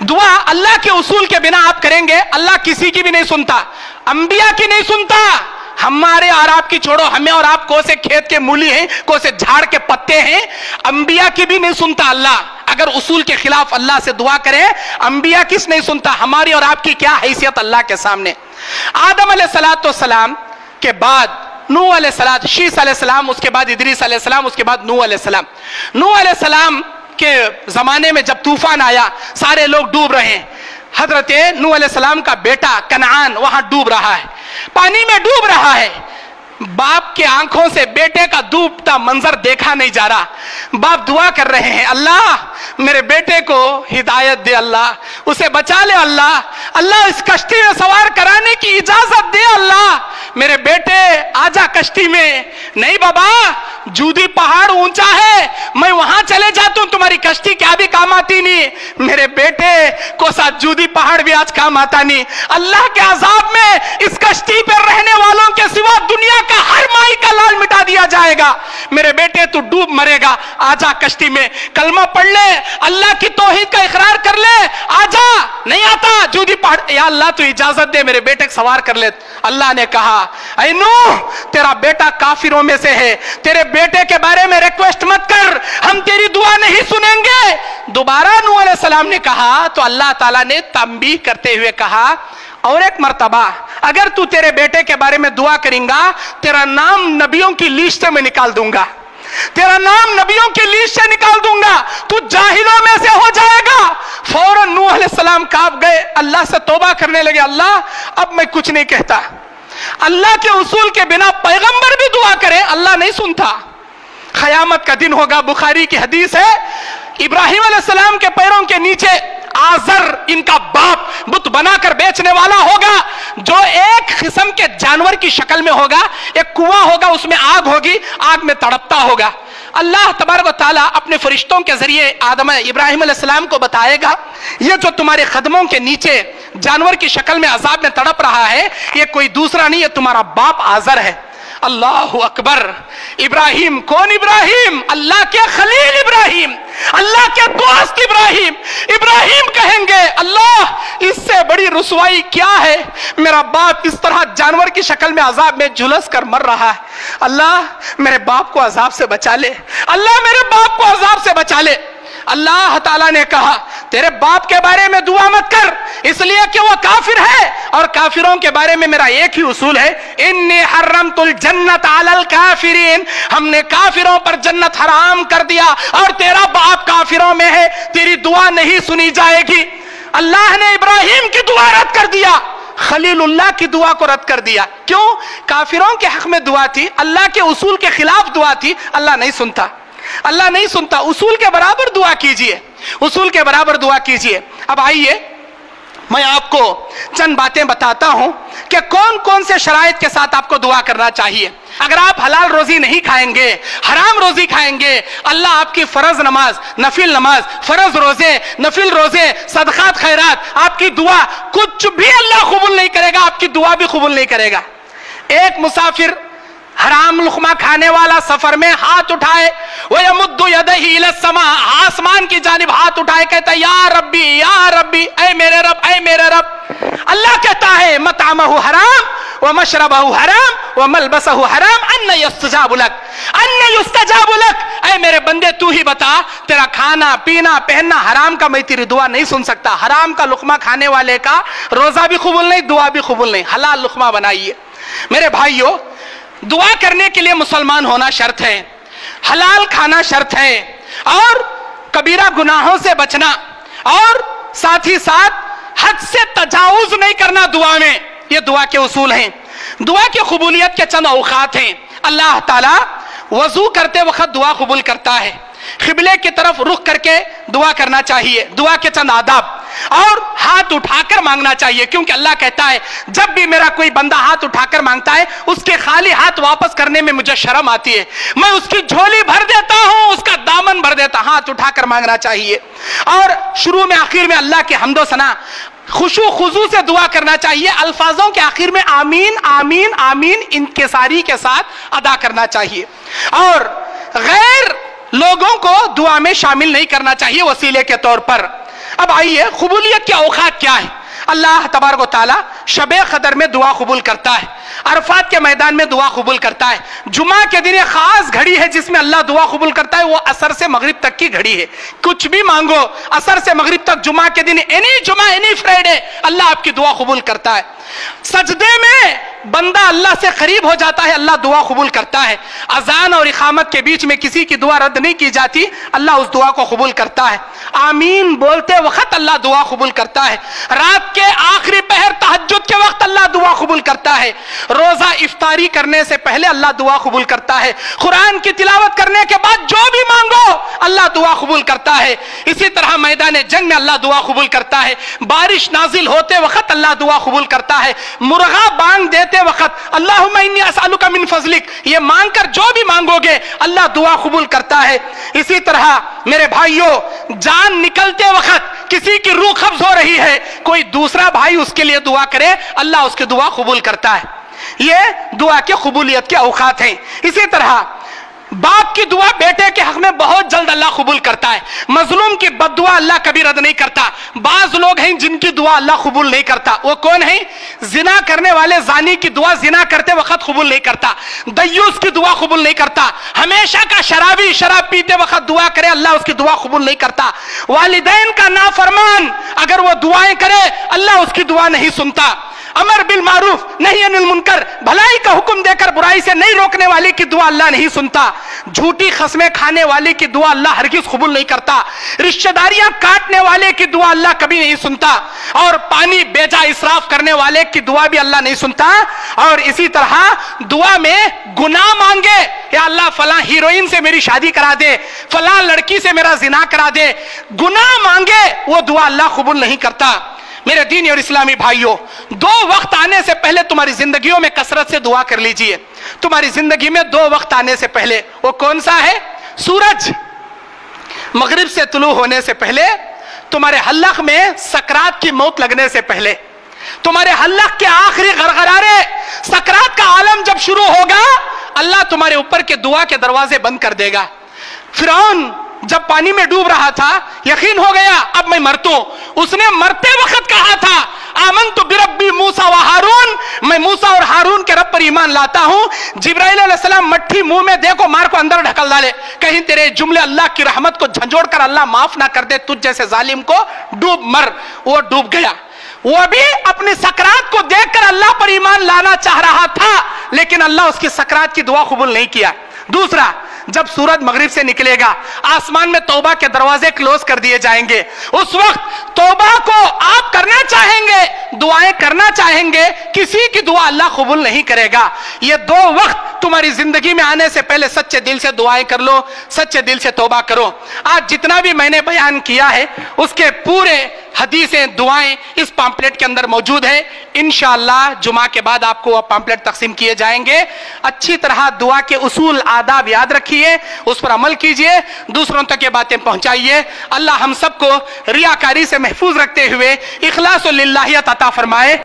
दुआ अल्लाह के उसूल के बिना आप करेंगे, अल्लाह किसी की भी नहीं सुनता, अंबिया की नहीं सुनता। हमारे और आपकी छोड़ो, हमें और आप को से खेत के मूली हैं, को से झाड़ के पत्ते हैं, अंबिया की भी नहीं सुनता अल्लाह। अगर उसूल के खिलाफ अल्लाह से दुआ करें, अंबिया किस नहीं सुनता, हमारी और आपकी क्या हैसियत अल्लाह के सामने। आदम अलैहिस्सलाम के बाद नूह अलैहिस्सलाम, शीस अलैहिस्सलाम, उसके बाद इदरीस अलैहिस्सलाम, उसके बाद नूह अलैहिस्सलाम। नूह अलैहिस्सलाम के जमाने में जब तूफान आया, सारे लोग डूब रहे हैं। हजरत नूह अलैहिस्सलाम का बेटा कनान वहां डूब रहा है, पानी में डूब रहा है। बाप के आंखों से बेटे का डूबता मंजर देखा नहीं जा रहा। बाप दुआ कर रहे हैं, अल्लाह मेरे बेटे को हिदायत दे, अल्लाह उसे बचा ले, अल्लाह अल्लाह इस कश्ती में सवार कराने की इजाजत दे, अल्लाह मेरे बेटे आजा कश्ती में। नहीं बाबा, जूदी पहाड़ ऊंचा है, मैं वहां चले जाता हूं, तुम्हारी कश्ती क्या भी काम आती नहीं, मेरे बेटे को साथ जूदी पहाड़ भी आज काम आता नहीं। अल्लाह के अजाब में इस कश्ती पर रहने वालों के सिवा दुनिया का हर माई का लाल मिटा दिया जाएगा। मेरे बेटे तू डूब मरेगा, आजा कश्ती में, कलमा पढ़ ले, अल्लाह की तौहीद का इकरार कर ले, आजा। नहीं आता जूदी पहाड़, या अल्लाह तू इजाजत दे, मेरे बेटे को सवार कर ले। अल्लाह ने कहा, ऐ नूह तेरा बेटा काफिरों में से है, तेरे बेटे के बारे में रिक्वेस्ट मत कर, हम तेरी दुआ नहीं सुनेंगे। दोबारा नूह अलैहिस्सलाम ने कहा तो अल्लाह ताला ने तंबीह करते हुए कहा, और एक मर्तबा अगर तू तेरे बेटे के बारे में दुआ करेगा, तेरा नाम नबियों की लिस्ट में निकाल दूंगा, तेरा नाम नबियों की लिस्ट से निकाल दूंगा, तू जाहिलों में से हो जाएगा। फौरन नूह अलैहिस्सलाम कांप गए, अल्लाह से तौबा करने लगे, अल्लाह अब मैं कुछ नहीं कहता। अल्लाह के उसूल के बिना पैगंबर भी दुआ करे, अल्लाह नहीं सुनता। क़यामत का दिन होगा, बुखारी की हदीस है, इब्राहिम अलैहिस्सलाम के पैरों के नीचे आजर इनका बाप बुत बनाकर बेचने वाला होगा, जो एक किस्म के जानवर की शक्ल में होगा, एक कुआं होगा, उसमें आग होगी, आग में तड़पता होगा। अल्लाह तबारक व तआला अपने फरिश्तों के जरिए आदम इब्राहिम अलैहिस्सलाम को बताएगा, ये जो तुम्हारे कदमों के नीचे जानवर की शक्ल में अजाब में तड़प रहा है, ये कोई दूसरा नहीं, ये तुम्हारा बाप आजर है। अल्लाहु अकबर। इब्राहिम, कौन इब्राहिम? अल्लाह के खलील इब्राहिम, अल्लाह के दोस्त इब्राहिम। इब्राहिम कहेंगे, अल्लाह इससे बड़ी रुसवाई क्या है, मेरा बाप इस तरह जानवर की शक्ल में अजाब में झुलस कर मर रहा है, अल्लाह मेरे बाप को अजाब से बचा ले, अल्लाह मेरे बाप को अजाब से बचा ले। अल्लाह ताला ने कहा, तेरे बाप के बारे में दुआ मत कर, इसलिए कि वो काफिर है, और काफिरों के बारे में मेरा एक ही उसूल है, इन्नी हर्रमतुल जन्नत अलल काफिरीन, हमने काफिरों पर जन्नत हराम कर दिया, और तेरा बाप काफिरों में है, तेरी दुआ नहीं सुनी जाएगी। अल्लाह ने इब्राहिम की दुआ रद्द कर दिया, खलीलुल्लाह की दुआ को रद्द कर दिया। क्यों? काफिरों के हक में दुआ थी, अल्लाह के उसूल के खिलाफ दुआ थी, अल्लाह नहीं सुनता, अल्लाह नहीं सुनता। उसूल के बराबर दुआ कीजिए, उसूल के बराबर दुआ कीजिए। अब आइए मैं आपको चंद बातें बताता हूं कि कौन कौन से शराइत के साथ आपको दुआ करना चाहिए। अगर आप हलाल रोजी नहीं खाएंगे, हराम रोजी खाएंगे, अल्लाह आपकी फर्ज नमाज, नफिल नमाज, फर्ज रोजे, नफिल रोजे, सदकात खैरात, आपकी दुआ कुछ भी अल्लाह कबूल नहीं करेगा, आपकी दुआ भी कबूल नहीं करेगा। एक मुसाफिर हराम लुकमा खाने वाला सफर में हाथ उठाए, वो यमुद्दु यदैहि इला समा, आसमान की जानिब हाथ उठाए, कहता है या रब्बी, ऐ मेरे रब, ऐ मेरे रब। अल्लाह कहता है मतअमहु हराम व मशरबहु हराम व मलबसहु हराम, अन्ना युस्तजाबु लक, अन्ना युस्तजाबु लक। ऐ मेरे बंदे तू ही बता, तेरा खाना पीना पहनना हराम का, मैं तेरी दुआ नहीं सुन सकता। हराम का लुकमा खाने वाले का रोजा भी कबूल नहीं, दुआ भी कबूल नहीं। हलाल लुकमा बनाइए। मेरे भाइयों, दुआ करने के लिए मुसलमान होना शर्त है, हलाल खाना शर्त है, और कबीरा गुनाहों से बचना, और साथ ही साथ हद से तजावुज नहीं करना दुआ में, ये दुआ के उसूल हैं। दुआ की कबूलियत के चंद औकात हैं। अल्लाह ताला वजू करते वक्त दुआ कबूल करता है, किबले की तरफ रुख करके दुआ करना चाहिए, दुआ के चंद आदाब, और हाथ उठाकर मांगना चाहिए, क्योंकि अल्लाह कहता है जब भी मेरा कोई बंदा हाथ उठाकर मांगता है, उसके खाली हाथ वापस करने में मुझे शर्म आती है, मैं उसकी झोली भर देता हूं, उसका दामन भर देता। हाथ उठाकर मांगना चाहिए, और शुरू में आखिर में अल्लाह के हम्दो सना खुशू खुजू से दुआ करना चाहिए। अल्फाजों के आखिर में आमीन आमीन आमीन इनकिसारी के साथ अदा करना चाहिए, और गैर लोगों को दुआ में शामिल नहीं करना चाहिए वसीले के तौर पर। अब आइए कबूलियत के औकात क्या है। अल्लाह तबारक व तआला शब कदर में दुआ कबूल करता है, अरफात के मैदान में दुआ कबूल करता है। जुमा के दिन एक खास घड़ी है जिसमें अल्लाह दुआ कबूल करता है, वो असर से मगरिब तक की घड़ी है। कुछ भी मांगो असर से मगरिब तक जुमा के दिन, एनी जुमा एनी फ्राइडे, अल्लाह आपकी दुआ कबूल करता है। सजदे में बंदा अल्लाह से करीब हो जाता है, अल्लाह दुआ कबूल करता है। अजान और इकामत के बीच में किसी की दुआ रद्द नहीं की जाती, अल्लाह उस दुआ को कबूल करता है। आमीन बोलते वक्त अल्लाह दुआ कबूल करता है। रात के आखिरी पहर तहज्जुद के वक्त अल्लाह दुआ कबूल करता है। रोजा इफ्तारी करने से पहले अल्लाह दुआ कबूल करता है। कुरान की तिलावत करने के बाद जो भी मांगो अल्लाह दुआ कबूल करता है। इसी तरह मैदान जंग में अल्लाह दुआ कबूल करता है। बारिश नाजिल होते वक्त अल्लाह दुआ कबूल करता है। मुर्गा बांग देते वक्त अल्लाहुम्मा इन्नी अस्अलुका मिन फज़लिक, ये मांगकर जो भी मांगोगे अल्लाह दुआ कबूल करता है। इसी तरह मेरे भाइयों, जान निकलते वक्त किसी की रूह कब्ज हो रही है, कोई दूसरा भाई उसके लिए दुआ करे, अल्लाह उसकी दुआ कबूल करता है। ये दुआ के कबूलियत के औकात हैं। इसी तरह बाप की दुआ बेटे के हक में बहुत जल्द अल्लाह कबूल करता है। मजलूम की बद्दुआ अल्लाह कभी रद्द नहीं करता। बाज लोग हैं जिनकी दुआ अल्लाह कबूल नहीं करता। वो कौन है? जिना करने वाले जानी की दुआ जिना करते वक्त कबूल नहीं करता। दय्यूस की दुआ कबूल नहीं करता। हमेशा का शराबी शराब पीते वक्त दुआ करे, अल्लाह उसकी दुआ कबूल नहीं करता। वालिदैन का नाफरमान अगर वो दुआएं करे, अल्लाह उसकी दुआ नहीं सुनता। अमर बिल मारूफ नहीं अनिल मुनकर, भलाई का हुक्म देकर बुराई से नहीं रोकने वाले की दुआ अल्लाह नहीं सुनता। झूठी खस्में खाने वाले की दुआ अल्लाह हरगिज कबूल नहीं करता। रिश्तेदारियां काटने वाले की दुआ अल्लाह कभी नहीं सुनता। और पानी बेजा इसराफ करने वाले की दुआ भी अल्लाह नहीं सुनता। और इसी तरह दुआ में गुनाह मांगे, या अल्लाह फला हीरोइन से मेरी शादी करा दे, फला लड़की से मेरा जिना करा दे, गुनाह मांगे, वो दुआ अल्लाह कबूल नहीं करता। मेरे दीनी और इस्लामी भाइयों, दो वक्त आने से पहले तुम्हारी जिंदगियों में कसरत से दुआ कर लीजिए। तुम्हारी जिंदगी में दो वक्त आने से पहले, वो कौन सा है? सूरज मगरिब से तुलू होने से पहले, तुम्हारे हल्क में सकरात की मौत लगने से पहले, तुम्हारे हल्क के आखिरी गरगरारे, सकरात का आलम जब शुरू होगा, अल्लाह तुम्हारे ऊपर के दुआ के दरवाजे बंद कर देगा। फिरौन जब पानी में डूब रहा था, यकीन हो गया अब मैं मरतूं, उसने मरते वक्त कहा था आमनतु बिरब्बी मूसा व हारून, मैं मूसा और हारून के रब पर ईमान लाता हूं। जिब्राइल अलैहिस्सलाम मट्ठी मुंह में देखो, मार को अंदर ढकल डाले, कहीं तेरे जुमले अल्लाह की रहमत को झंझोड़ कर अल्लाह माफ ना कर दे, तुझ जैसे जालिम को डूब मर। वो डूब गया। वो भी अपनी सकरात को देखकर अल्लाह पर ईमान लाना चाह रहा था, लेकिन अल्लाह उसकी सकरात की दुआ कबूल नहीं किया। दूसरा, जब सूरज मगरिब से निकलेगा, आसमान में तौबा के दरवाजे क्लोज कर दिए जाएंगे। उस वक्त तौबा को आप करना चाहेंगे, दुआएं करना चाहेंगे, किसी की दुआ अल्लाह कबूल नहीं करेगा। ये दो वक्त तुम्हारी जिंदगी में आने से पहले सच्चे दिल से दुआएं कर लो, सच्चे दिल से तौबा करो। आज जितना भी मैंने बयान किया है उसके पूरे हदीसें, दुआएं इस पैम्पलेट के अंदर मौजूद है। इंशाअल्लाह जुमा के बाद आपको वह पैम्पलेट तकसीम किए जाएंगे। अच्छी तरह दुआ के उसूल आदाब याद रखिए, उस पर अमल कीजिए, दूसरों तक ये बातें पहुंचाइए। अल्लाह हम सबको रियाकारी से महफूज रखते हुए इखलास लिल्लाहियत अता फरमाए।